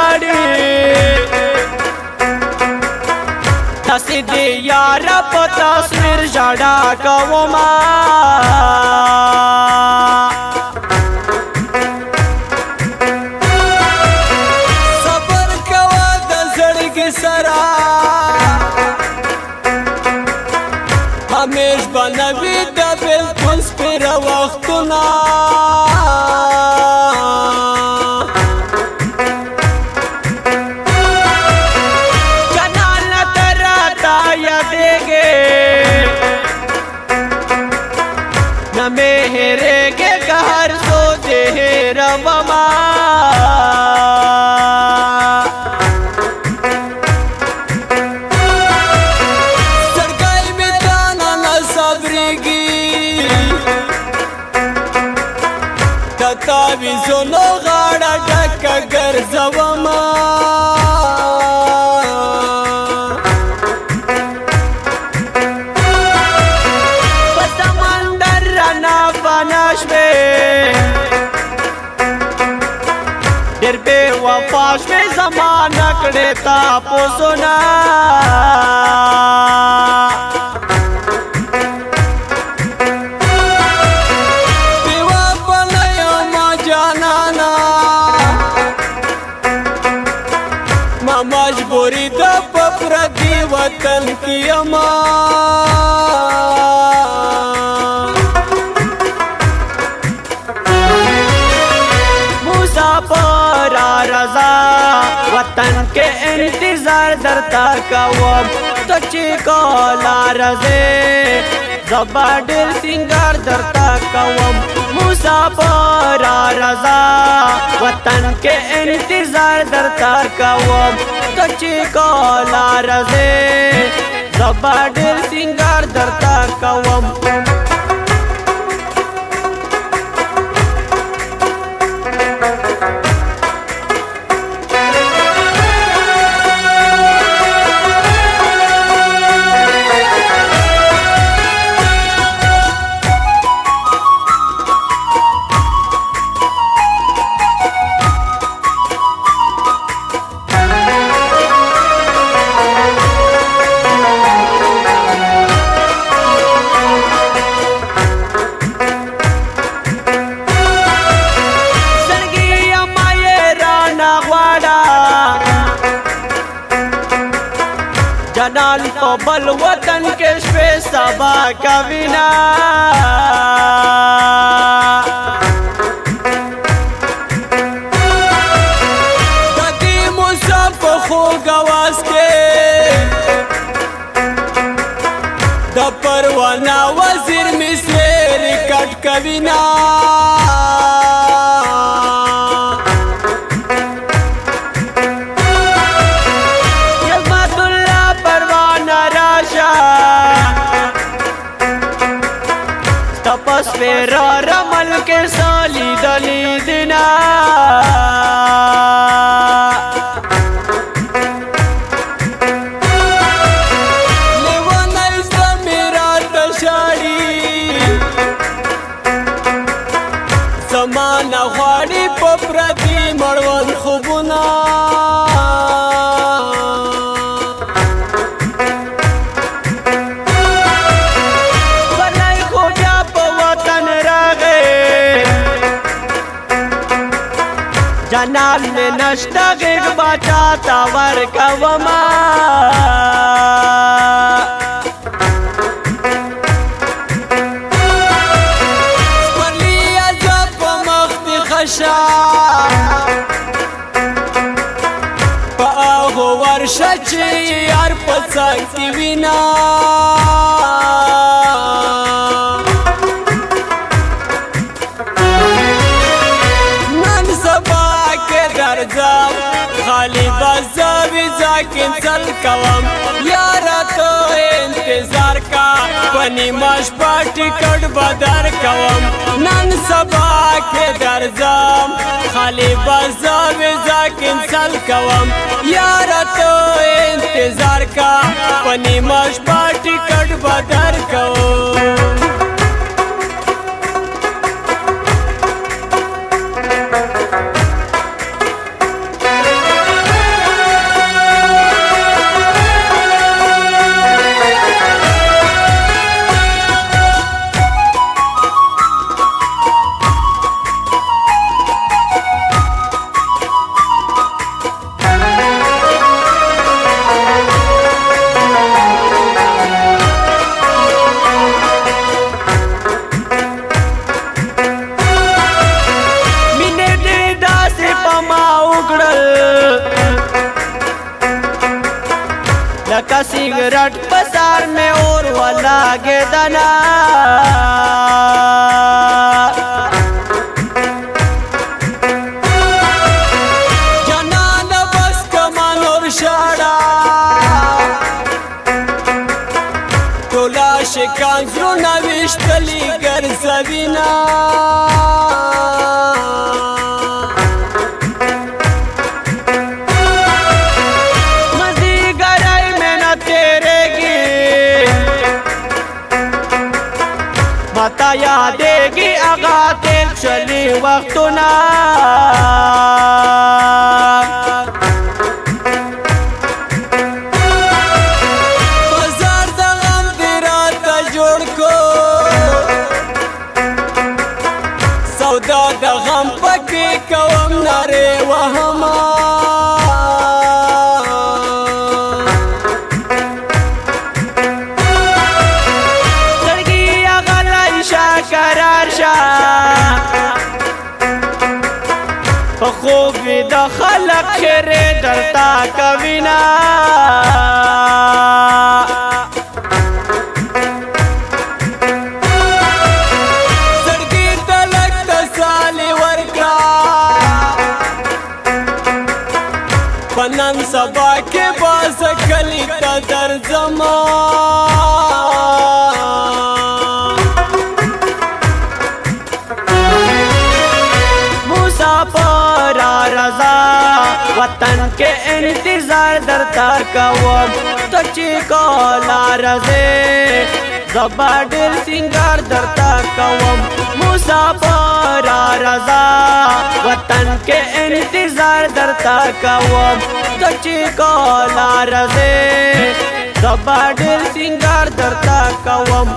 جاړي داسې دی یاره په تصویر ژړا کومه صبر کوه د زړګي سره همیش به نوي د بېلتون سپېره وختونه جانانه ته راته یادېږې نه مې هېرېږې که هر څو دې هېرومه تعویذونو غاړه ډکه ګرځومه په سمندر رانه فنا شوې ډېر بې وفا شوې زمانه کړې تاپوسونه مجبوری د په پردي وطن کې یما مسافر رضا وطن کې انتظار درتا کوم ته چې کولا رضا زبا ډېر سنگار درتا کوم مسافر رضا وطن کې انتظار درتا کوم ته چې کولا رضا زبا ډېر سنگار درتا کوم جانان په بل وطن کې شپې سبا کوینا د دې موسی په خوږ اواز کې د پروانه وزیر مصر کټ کوینا تپس پیر رمل کے سالی دلی دینا لیوانی زمیرا تشاری زمانه غواړي په پردي مړوند خوبونه جانان میں نشتا غیغ باچا تاور کوما سپرلی عذاب په مخت خشا په آغو ورشه چې یار په څنګ کې وینا خالی بزاوی زاکن سل کوم یارا تو انتظار کا پنی ماش پاٹی کٹ بدر کوم نن سبا کے درزام خالی بزاوی زاکن سل کوم یارا تو انتظار کا پنی ماش پاٹی کٹ بدر کوم सिगरेट पसार में और वाला गे दना जनान बस कमान और शाड़ा टोला शिकान जुना विश्तली गर सविना बताया देगी आगा तेल चली वक्तुना बाजार दा गम तेरा ता जोड़ को सौदा दा गम पके कवम नारे वहमा करार शा خوب د خلق خیره درتا کوینا زړګي تلک تسالي ورکا پنن سبا کې باز کلی ته در زما वतन के इंतजार दरता कवम तो चिकोला रजे जबाडिल सिंगार दरता कवम मुसाफरा रजा वतन के इंतजार दरता कवम तो चिकोला रजे जबाडिल सिंगार दरता कवम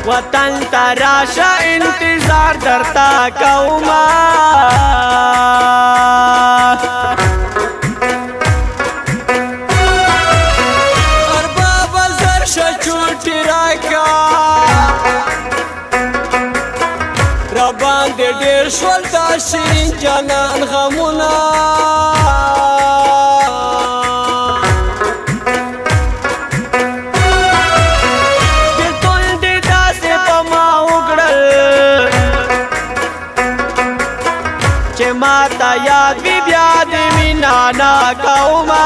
वतन तराशा इंतजार करता कौमा और बाबा जरशा छूटी राका रबान दे डेर शोलता शिरीन जानन गमुना माता याद भी ब्याद मीनाना कौमा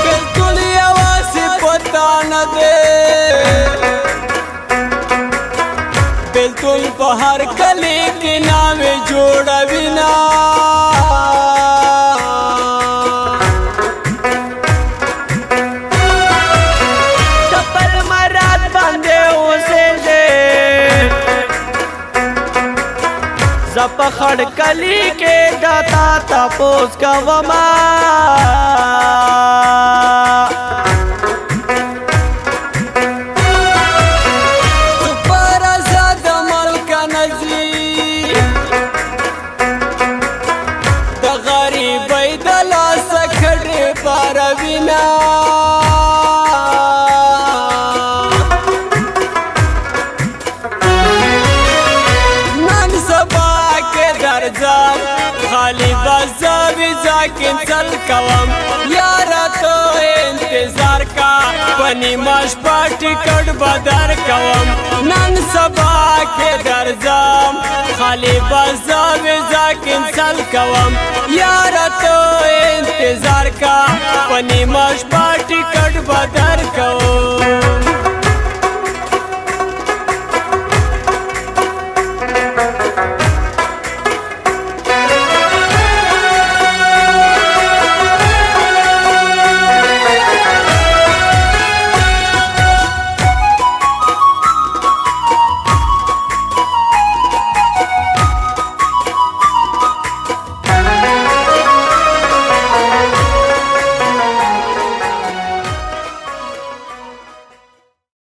बिल्कुल आवाज़ पता न दे बिल्कुल बाहर कली के नाम जोड़ा बिना पखड़ कली के दाता तपोस का वमा पर ज़्यादा मल का नज़ीर द गरीब दला सखड़े पर बिना खाली बजा विजा किंसल कवम यारा तो इंतजार का पनी माश पार्टी कट बदर कवम नन सबा के दरजाम खाली बजा विजा किंसल कवम यारा तो इंतजार का पनी माश पार्टी कट बदर कवम